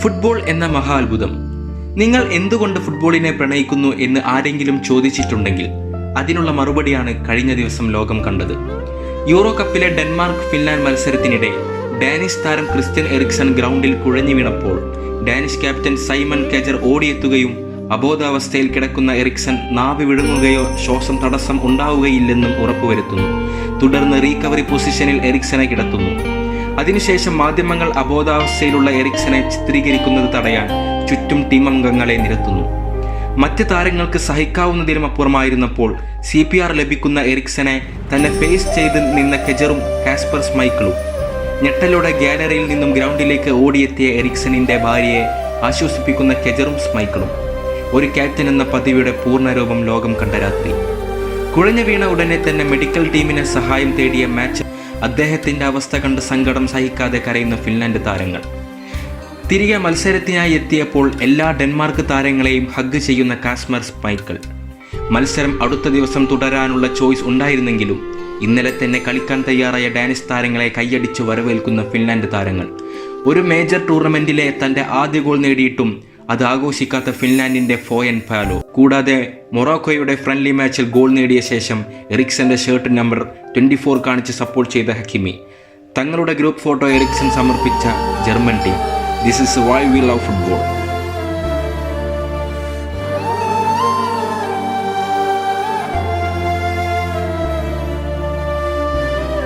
Football എന്ന മഹാ അത്ഭുതം. നിങ്ങൾ എന്തുകൊണ്ട് ഫുട്ബോളിനെ പ്രണയിക്കുന്നു എന്ന് ആരെങ്കിലും ചോദിച്ചിട്ടുണ്ടെങ്കിൽ അതിനുള്ള മറുപടിയാണ് കഴിഞ്ഞ ദിവസം ലോകം കണ്ടത്. യൂറോ കപ്പിലെ ഡെൻമാർക്ക് ഫിൻലാൻഡ് മത്സരത്തിനിടെ ഡാനിഷ് താരം ക്രിസ്ത്യൻ എറിക്സൺ ഗ്രൗണ്ടിൽ കുഴഞ്ഞു വീണപ്പോൾ ഡാനിഷ് ക്യാപ്റ്റൻ സൈമൺ കെജർ ഓടിയെത്തുകയും അബോധാവസ്ഥയിൽ കിടക്കുന്ന എറിക്സൺ നാവി വിഴുങ്ങുകയോ ശ്വാസം തടസ്സം ഉണ്ടാവുകയില്ലെന്നും ഉറപ്പുവരുത്തുന്നു. തുടർന്ന് റീകവറി പൊസിഷനിൽ എറിക്സനെ കിടത്തുന്നു. അതിനുശേഷം മാധ്യമങ്ങൾ അബോധാവസ്ഥയിലുള്ള എറിക്സനെ ചിത്രീകരിക്കുന്നത് തടയാൻ ചുറ്റും ടീം അംഗങ്ങളെ നിരത്തുന്നു. മറ്റ് താരങ്ങൾക്ക് സഹിക്കാവുന്നതിനും അപ്പുറമായിരുന്നപ്പോൾ CPR ലഭിക്കുന്ന എറിക്സനെ തന്നെ ഫേസ് ചെയ്ത് നിന്ന കെജറും കാസ്പർ സ്മൈക്കിളും. ഞെട്ടലോടെ ഗാലറിയിൽ നിന്നും ഗ്രൗണ്ടിലേക്ക് ഓടിയെത്തിയ എറിക്സണിന്റെ ഭാര്യയെ ആശ്വസിപ്പിക്കുന്ന കെജറും സ്മൈക്കിളും. ഒരു ക്യാപ്റ്റൻ എന്ന പദവിയുടെ പൂർണ്ണരൂപം ലോകം കണ്ട രാത്രി. കുഴഞ്ഞു വീണ ഉടനെ തന്നെ മെഡിക്കൽ ടീമിനെ സഹായം തേടിയ മാച്ച് അദ്ദേഹത്തിന്റെ അവസ്ഥ കണ്ട് സങ്കടം സഹിക്കാതെ കരയുന്ന ഫിൻലാൻഡ് താരങ്ങൾ. തിരികെ മത്സരത്തിനായി എത്തിയപ്പോൾ എല്ലാ ഡെൻമാർക്ക് താരങ്ങളെയും ഹഗ് ചെയ്യുന്ന കാസ്പർ സ്മൈക്കിൾ. മത്സരം അടുത്ത ദിവസം തുടരാനുള്ള ചോയ്സ് ഉണ്ടായിരുന്നെങ്കിലും ഇന്നലെ തന്നെ കളിക്കാൻ തയ്യാറായ ഡാനിഷ് താരങ്ങളെ കൈയടിച്ചു വരവേൽക്കുന്ന ഫിൻലാൻഡ് താരങ്ങൾ. ഒരു മേജർ ടൂർണമെന്റിലെ തന്റെ ആദ്യ ഗോൾ നേടിയിട്ടും അത് ആഘോഷിക്കാത്ത ഫിൻലാൻഡിന്റെ ഫോയൻ പാലോ. കൂടാതെ മൊറോക്കോയുടെ ഫ്രണ്ട്ലി മാച്ചിൽ ഗോൾ നേടിയ ശേഷം എറിക്സന്റെ ഷർട്ട് നമ്പർ 24 കാണിച്ച് സപ്പോർട്ട് ചെയ്ത ഹക്കിമി. തങ്ങളുടെ ഗ്രൂപ്പ് ഫോട്ടോ എറിക്സൺ സമർപ്പിച്ച German team. This is why we love football.